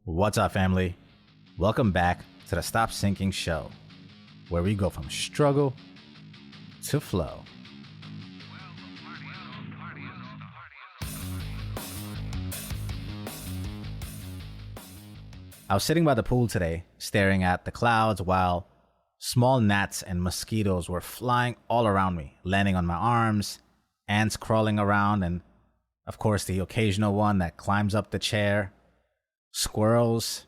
What's up, family? Welcome back to the Stop Sinking Show, where we go from struggle to flow. I was sitting by the pool today, staring at the clouds while small gnats and mosquitoes were flying all around me, landing on my arms, ants crawling around, and of course the occasional one that climbs up the chair, squirrels.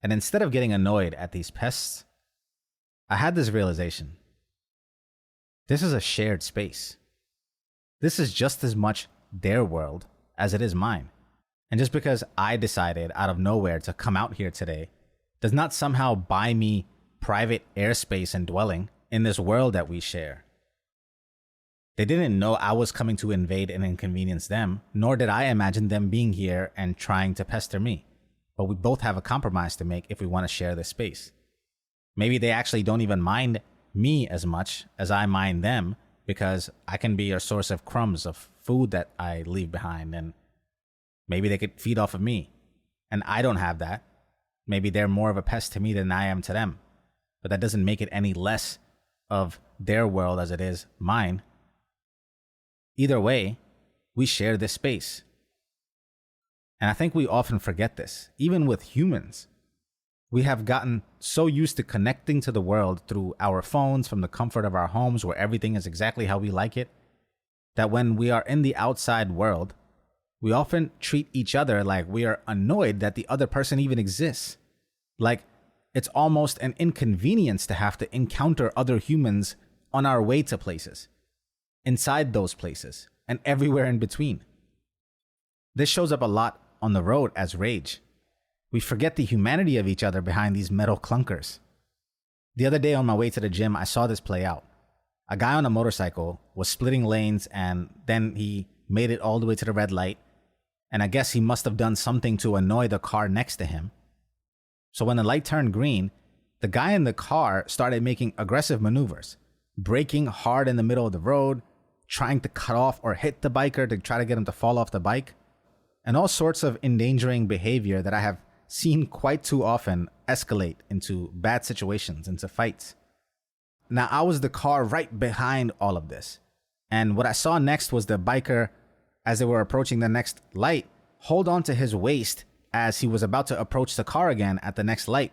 And instead of getting annoyed at these pests, I had this realization. This is a shared space. This is just as much their world as it is mine. And just because I decided out of nowhere to come out here today does not somehow buy me private airspace and dwelling in this world that we share. They didn't know I was coming to invade and inconvenience them, nor did I imagine them being here and trying to pester me. But we both have a compromise to make if we want to share this space. Maybe they actually don't even mind me as much as I mind them, because I can be a source of crumbs of food that I leave behind, and maybe they could feed off of me. And I don't have that. Maybe they're more of a pest to me than I am to them. But that doesn't make it any less of their world as it is mine. Either way, we share this space. And I think we often forget this, even with humans. We have gotten so used to connecting to the world through our phones from the comfort of our homes where everything is exactly how we like it, that when we are in the outside world, we often treat each other like we are annoyed that the other person even exists. Like it's almost an inconvenience to have to encounter other humans on our way to places, inside those places, and everywhere in between. This shows up a lot on the road as rage. We forget the humanity of each other behind these metal clunkers. The other day on my way to the gym, I saw this play out. A guy on a motorcycle was splitting lanes, and then he made it all the way to the red light. And I guess he must have done something to annoy the car next to him. So when the light turned green, the guy in the car started making aggressive maneuvers, braking hard in the middle of the road, trying to cut off or hit the biker to try to get him to fall off the bike, and all sorts of endangering behavior that I have seen quite too often escalate into bad situations, into fights. Now, I was the car right behind all of this. And what I saw next was the biker, as they were approaching the next light, hold on to his waist as he was about to approach the car again at the next light,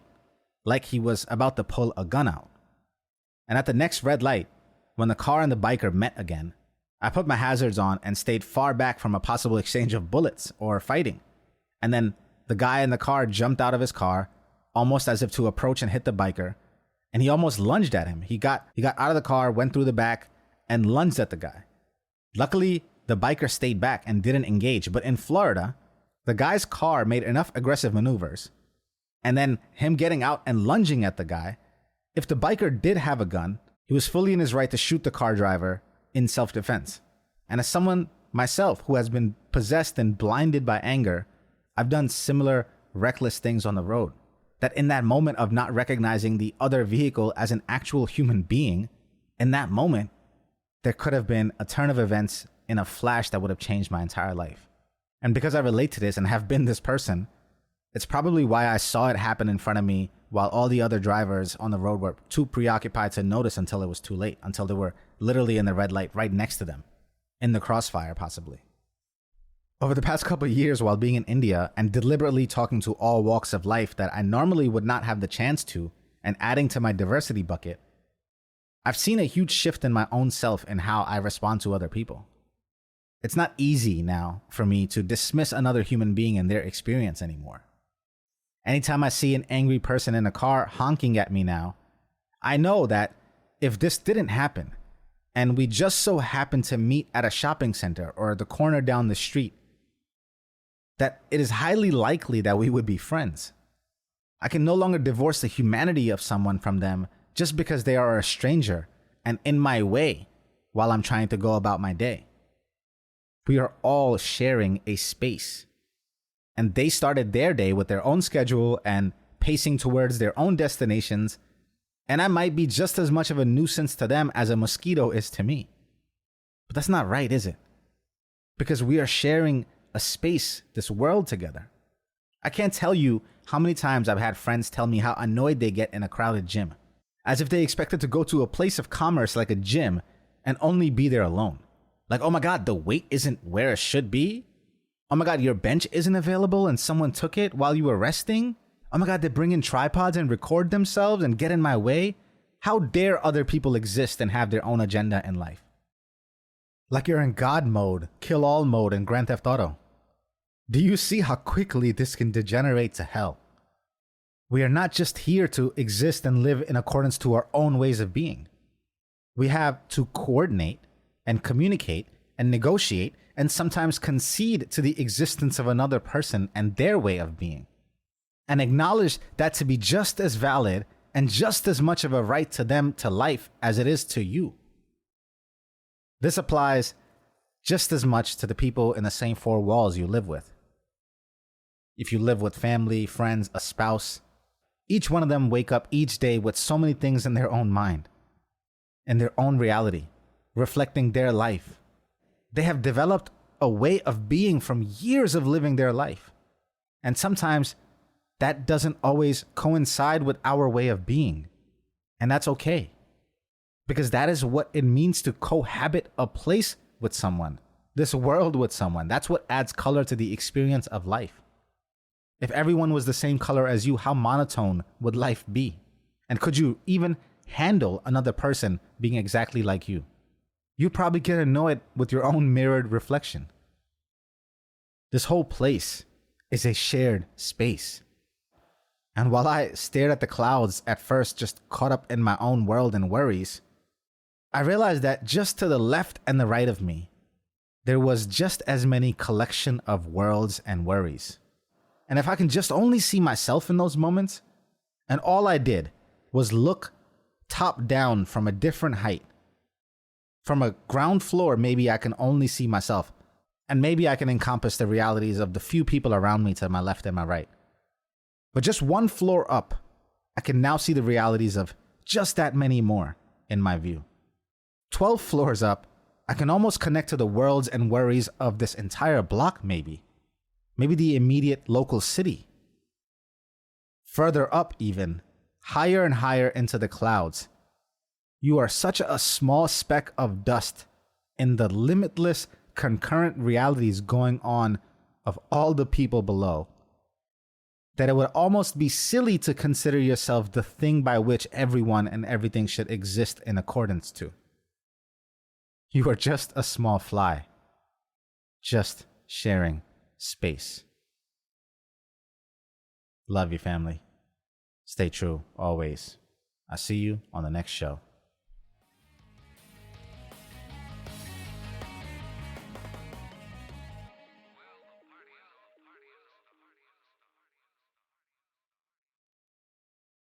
like he was about to pull a gun out. And at the next red light, when the car and the biker met again, I put my hazards on and stayed far back from a possible exchange of bullets or fighting. And then the guy in the car jumped out of his car, almost as if to approach and hit the biker, and he almost lunged at him. He got out of the car, went through the back, and lunged at the guy. Luckily, the biker stayed back and didn't engage. But in Florida, the guy's car made enough aggressive maneuvers, and then him getting out and lunging at the guy, if the biker did have a gun, he was fully in his right to shoot the car driver in self-defense. And as someone myself who has been possessed and blinded by anger, I've done similar reckless things on the road. That in that moment of not recognizing the other vehicle as an actual human being, in that moment, there could have been a turn of events in a flash that would have changed my entire life. And because I relate to this and have been this person, it's probably why I saw it happen in front of me while all the other drivers on the road were too preoccupied to notice until it was too late, until they were literally in the red light right next to them, in the crossfire possibly. Over the past couple of years while being in India and deliberately talking to all walks of life that I normally would not have the chance to, and adding to my diversity bucket, I've seen a huge shift in my own self in how I respond to other people. It's not easy now for me to dismiss another human being and their experience anymore. Anytime I see an angry person in a car honking at me now, I know that if this didn't happen, and we just so happened to meet at a shopping center or the corner down the street, that it is highly likely that we would be friends. I can no longer divorce the humanity of someone from them just because they are a stranger and in my way while I'm trying to go about my day. We are all sharing a space. And they started their day with their own schedule and pacing towards their own destinations, and I might be just as much of a nuisance to them as a mosquito is to me. But that's not right, is it? Because we are sharing a space, this world together. I can't tell you how many times I've had friends tell me how annoyed they get in a crowded gym, as if they expected to go to a place of commerce like a gym and only be there alone. Like, oh my God, the weight isn't where it should be. Oh my God, your bench isn't available and someone took it while you were resting. Oh my God, they bring in tripods and record themselves and get in my way. How dare other people exist and have their own agenda in life? Like you're in God mode, kill all mode in Grand Theft Auto. Do you see how quickly this can degenerate to hell? We are not just here to exist and live in accordance to our own ways of being. We have to coordinate and communicate and negotiate and sometimes concede to the existence of another person and their way of being, and acknowledge that to be just as valid and just as much of a right to them to life as it is to you. This applies just as much to the people in the same four walls you live with. If you live with family, friends, a spouse, each one of them wake up each day with so many things in their own mind, in their own reality, reflecting their life. They have developed a way of being from years of living their life. And sometimes that doesn't always coincide with our way of being. And that's okay. Because that is what it means to cohabit a place with someone, this world with someone. That's what adds color to the experience of life. If everyone was the same color as you, how monotone would life be? And could you even handle another person being exactly like you? You'd probably get annoyed with your own mirrored reflection. This whole place is a shared space. And while I stared at the clouds at first, just caught up in my own world and worries, I realized that just to the left and the right of me, there was just as many collection of worlds and worries. And if I can just only see myself in those moments, and all I did was look top down from a different height, from a ground floor, maybe I can only see myself, and maybe I can encompass the realities of the few people around me to my left and my right. But just one floor up, I can now see the realities of just that many more in my view. 12 floors up, I can almost connect to the worlds and worries of this entire block maybe the immediate local city. Further up even, higher and higher into the clouds, you are such a small speck of dust in the limitless concurrent realities going on of all the people below, that it would almost be silly to consider yourself the thing by which everyone and everything should exist in accordance to. You are just a small fly, just sharing space. Love you, family. Stay true, always. I see you on the next show.